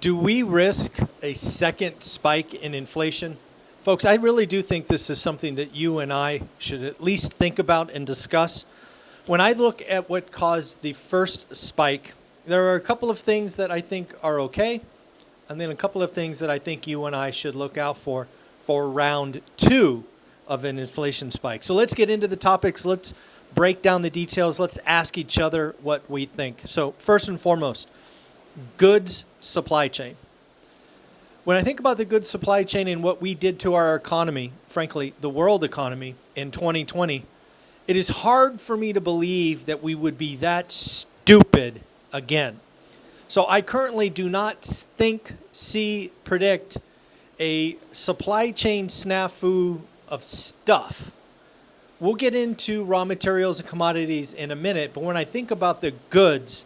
Do we risk a second spike in inflation? Folks, I really do think this is something that you and I should at least think about and discuss. When I look at what caused the first spike, there are a couple of things that I think are okay, and then a couple of things that I think you and I should look out for round two of an inflation spike. So let's get into the topics. Let's break down the details. Let's ask each other what we think. So first and foremost, goods supply chain. When I think about the goods supply chain and what we did to our economy, frankly, the world economy in 2020, it is hard for me to believe that we would be that stupid again. So I currently do not think, see, predict a supply chain snafu of stuff. We'll get into raw materials and commodities in a minute, but when I think about the goods,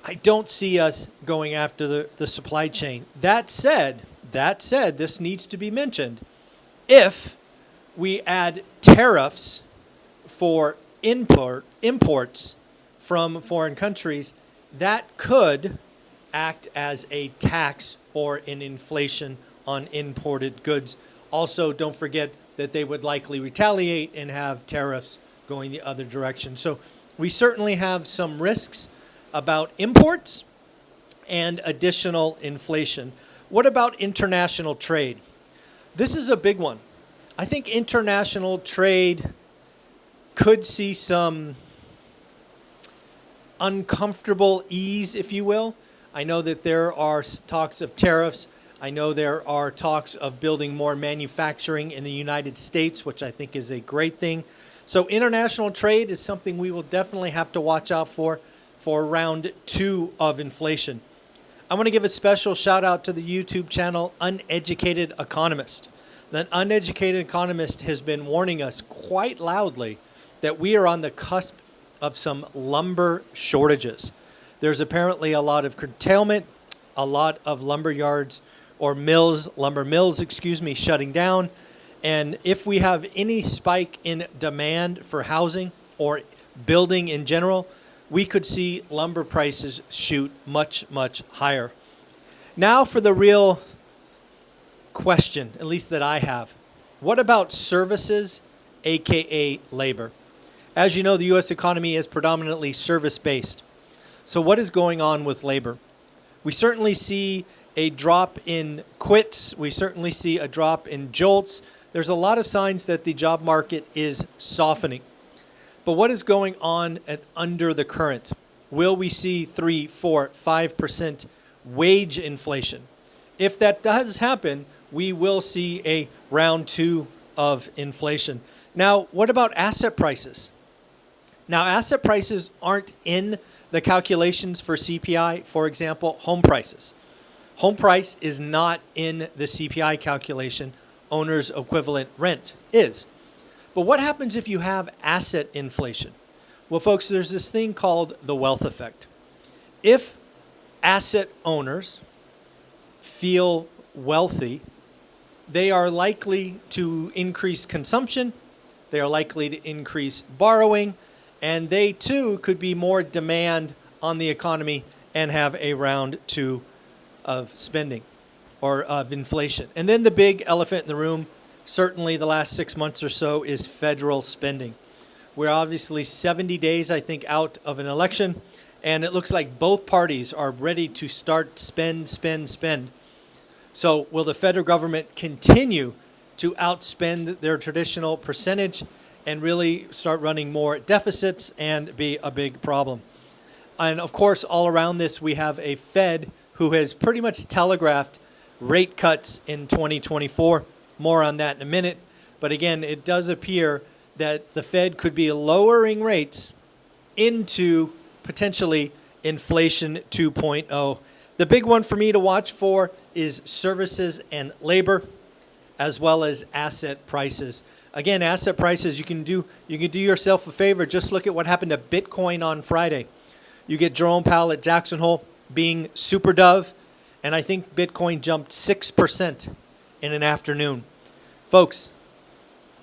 I don't see us going after the supply chain. That said, this needs to be mentioned. If we add tariffs for imports from foreign countries, that could act as a tax or an inflation on imported goods. Also, don't forget that they would likely retaliate and have tariffs going the other direction. So we certainly have some risks about imports and additional inflation. What about international trade? This is a big one. I think international trade could see some uncomfortable ease, if you will. I know that there are talks of tariffs. I know there are talks of building more manufacturing in the United States, which I think is a great thing. So international trade is something we will definitely have to watch out for round two of inflation. I want to give a special shout out to the YouTube channel Uneducated Economist. The Uneducated Economist has been warning us quite loudly that we are on the cusp of some lumber shortages. There's apparently a lot of curtailment, a lot of lumber yards or lumber mills, shutting down. And if we have any spike in demand for housing or building in general, we could see lumber prices shoot much, much higher. Now for the real question, at least that I have. What about services, aka labor? As you know, the U.S. economy is predominantly service-based. So what is going on with labor? We certainly see a drop in quits. We certainly see a drop in jolts. There's a lot of signs that the job market is softening. But what is going on under the current? Will we see 3, 4, 5% wage inflation? If that does happen, we will see a round two of inflation. Now, what about asset prices? Now, asset prices aren't in the calculations for CPI. For example, home prices. Home price is not in the CPI calculation. Owner's equivalent rent is. But what happens if you have asset inflation? Well, folks, there's this thing called the wealth effect. If asset owners feel wealthy, they are likely to increase consumption, they are likely to increase borrowing, and they too could be more demand on the economy and have a round two of spending or of inflation. And then the big elephant in the room, certainly the last 6 months or so, is federal spending. We're obviously 70 days, I think, out of an election, and it looks like both parties are ready to start spend. So will the federal government continue to outspend their traditional percentage and really start running more deficits and be a big problem? And of course, all around this, we have a Fed who has pretty much telegraphed rate cuts in 2024. More on that in a minute. But again, it does appear that the Fed could be lowering rates into potentially inflation 2.0. The big one for me to watch for is services and labor, as well as asset prices. Again, asset prices, you can do yourself a favor. Just look at what happened to Bitcoin on Friday. You get Jerome Powell at Jackson Hole being super dove, and I think Bitcoin jumped 6% in an afternoon. Folks,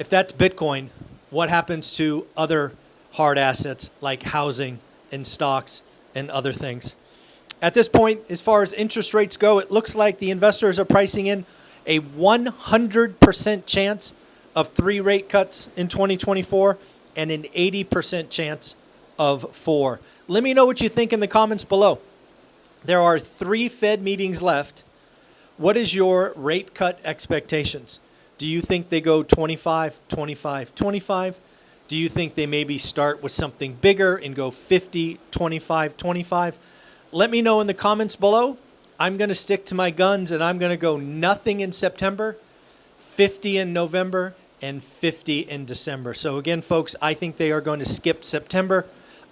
if that's Bitcoin, what happens to other hard assets like housing and stocks and other things? At this point, as far as interest rates go, it looks like the investors are pricing in a 100% chance of 3 rate cuts in 2024 and an 80% chance of 4. Let me know what you think in the comments below. There are 3 Fed meetings left. What is your rate cut expectations? Do you think they go 25, 25, 25? Do you think they maybe start with something bigger and go 50, 25, 25? Let me know in the comments below. I'm going to stick to my guns, and I'm going to go nothing in September, 50 in November, and 50 in December. So again, folks, I think they are going to skip September.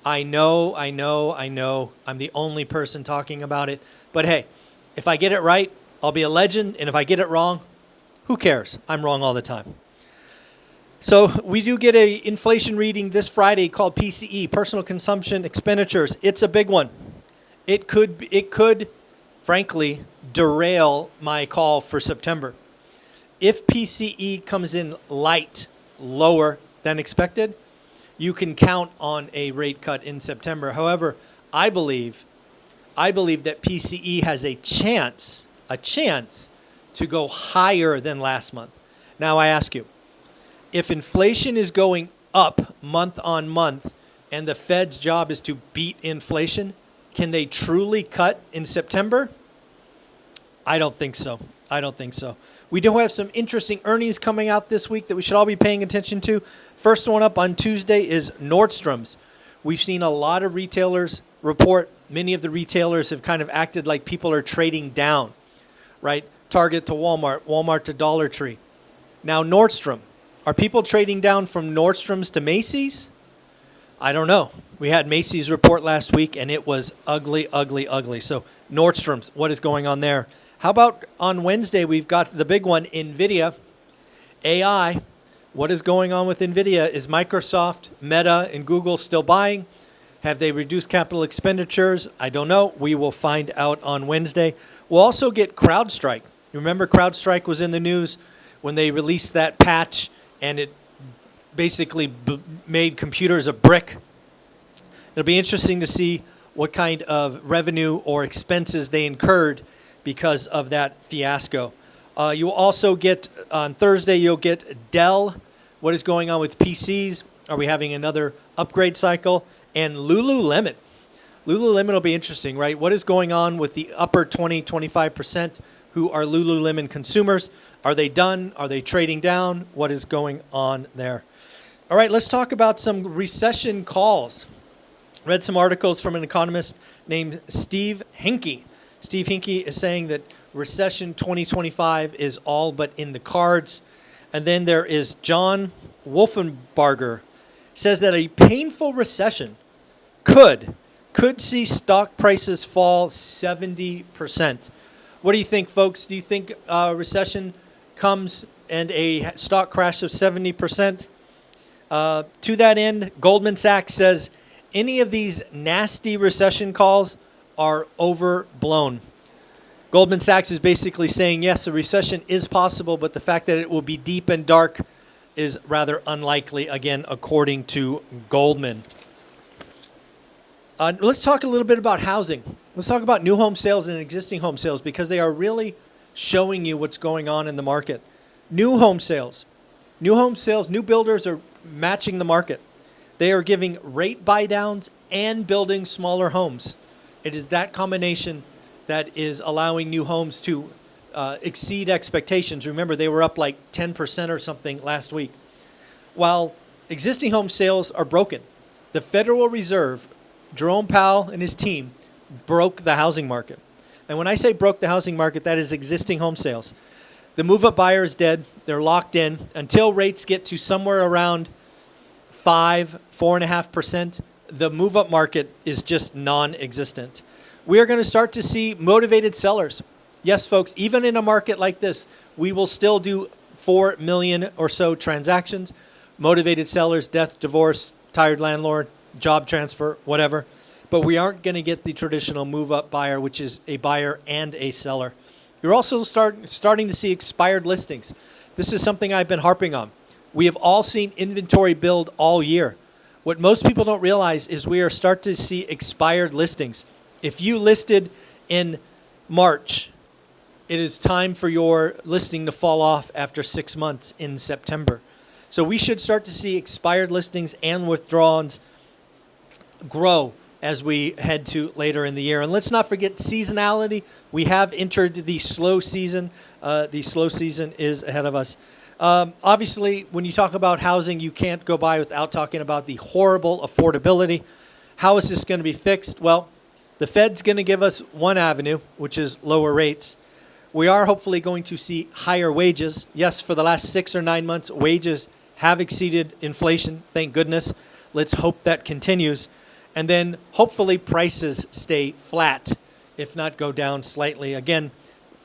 I know. I'm the only person talking about it. But hey, if I get it right, I'll be a legend. And if I get it wrong, who cares? I'm wrong all the time. So we do get a inflation reading this Friday called PCE, Personal Consumption Expenditures. It's a big one. It could, frankly, derail my call for September. If PCE comes in light, lower than expected, you can count on a rate cut in September. However, I believe that PCE has a chance to go higher than last month. Now I ask you, if inflation is going up month on month and the Fed's job is to beat inflation, can they truly cut in September? I don't think so. We do have some interesting earnings coming out this week that we should all be paying attention to. First one up on Tuesday is Nordstrom's. We've seen a lot of retailers report. Many of the retailers have kind of acted like people are trading down, right? Target to Walmart, Walmart to Dollar Tree. Now Nordstrom. Are people trading down from Nordstrom's to Macy's? I don't know. We had Macy's report last week, and it was ugly. So Nordstrom's, what is going on there? How about on Wednesday, we've got the big one, NVIDIA, AI. What is going on with NVIDIA? Is Microsoft, Meta, and Google still buying? Have they reduced capital expenditures? I don't know. We will find out on Wednesday. We'll also get CrowdStrike. You remember CrowdStrike was in the news when they released that patch, and it basically made computers a brick. It'll be interesting to see what kind of revenue or expenses they incurred because of that fiasco. You will also get, on Thursday, you'll get Dell. What is going on with PCs? Are we having another upgrade cycle? And Lululemon. Lululemon will be interesting, right? What is going on with the upper 20, 25% who are Lululemon consumers? Are they done? Are they trading down? What is going on there? All right, let's talk about some recession calls. Read some articles from an economist named Steve Hinkie. Steve Hinkie is saying that recession 2025 is all but in the cards. And then there is John Wolfenbarger, says that a painful recession could see stock prices fall 70%. What do you think, folks? Do you think recession comes and a stock crash of 70%? To that end, Goldman Sachs says any of these nasty recession calls are overblown. Goldman Sachs is basically saying, yes, a recession is possible, but the fact that it will be deep and dark is rather unlikely, again, according to Goldman. Let's talk a little bit about housing. Let's talk about new home sales and existing home sales because they are really showing you what's going on in the market. New home sales, new builders are matching the market. They are giving rate buy downs and building smaller homes. It is that combination that is allowing new homes to exceed expectations. Remember, they were up like 10% or something last week. While existing home sales are broken, the Federal Reserve, Jerome Powell and his team, broke the housing market. And when I say broke the housing market, that is existing home sales. The move-up buyer is dead. They're locked in. Until rates get to somewhere around 4.5%, the move-up market is just non-existent. We are going to start to see motivated sellers. Yes, folks, even in a market like this, we will still do 4 million or so transactions. Motivated sellers, death, divorce, tired landlord, job transfer, whatever. But we aren't going to get the traditional move-up buyer, which is a buyer and a seller. You're also starting to see expired listings. This is something I've been harping on. We have all seen inventory build all year. What most people don't realize is we are starting to see expired listings. If you listed in March, it is time for your listing to fall off after 6 months in September. So we should start to see expired listings and withdrawals grow as we head to later in the year. And let's not forget seasonality. We have entered the slow season. The slow season is ahead of us. Obviously, when you talk about housing, you can't go by without talking about the horrible affordability. How is this going to be fixed? Well, the Fed's going to give us one avenue, which is lower rates. We are hopefully going to see higher wages. Yes, for the last 6 or 9 months, wages have exceeded inflation. Thank goodness. Let's hope that continues. And then hopefully prices stay flat, if not go down slightly. Again,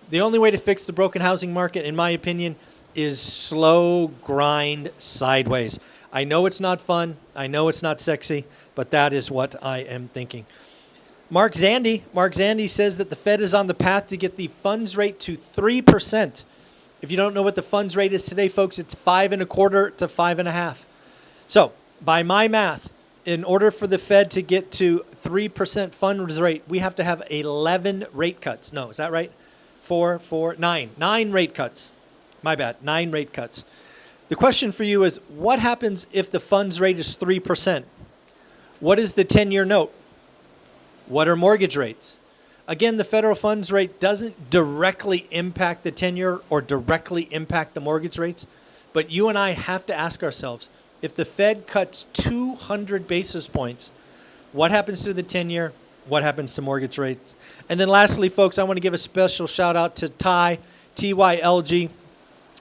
the only way to fix the broken housing market, in my opinion, is slow grind sideways. I know it's not fun. I know it's not sexy, but that is what I am thinking. Mark Zandi says that the Fed is on the path to get the funds rate to 3%. If you don't know what the funds rate is today, folks, it's 5.25 to 5.5. So by my math, in order for the Fed to get to 3% funds rate, we have to have 11 rate cuts. No, is that right? 9 rate cuts. My bad, 9 rate cuts. The question for you is, what happens if the funds rate is 3%? What is the 10-year note? What are mortgage rates? Again, the federal funds rate doesn't directly impact the 10-year or directly impact the mortgage rates. But you and I have to ask ourselves, if the Fed cuts 200 basis points, what happens to the 10-year? What happens to mortgage rates? And then lastly, folks, I want to give a special shout out to Ty, TYLG,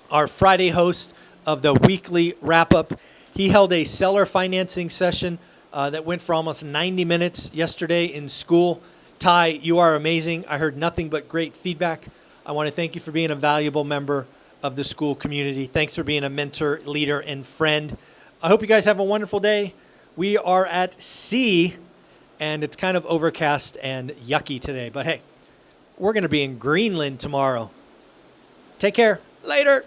our Friday host of the weekly wrap-up. He held a seller financing session that went for almost 90 minutes yesterday in school. Ty, you are amazing. I heard nothing but great feedback. I want to thank you for being a valuable member of the school community. Thanks for being a mentor, leader, and friend. I hope you guys have a wonderful day. We are at sea, and it's kind of overcast and yucky today. But hey, we're going to be in Greenland tomorrow. Take care. Later.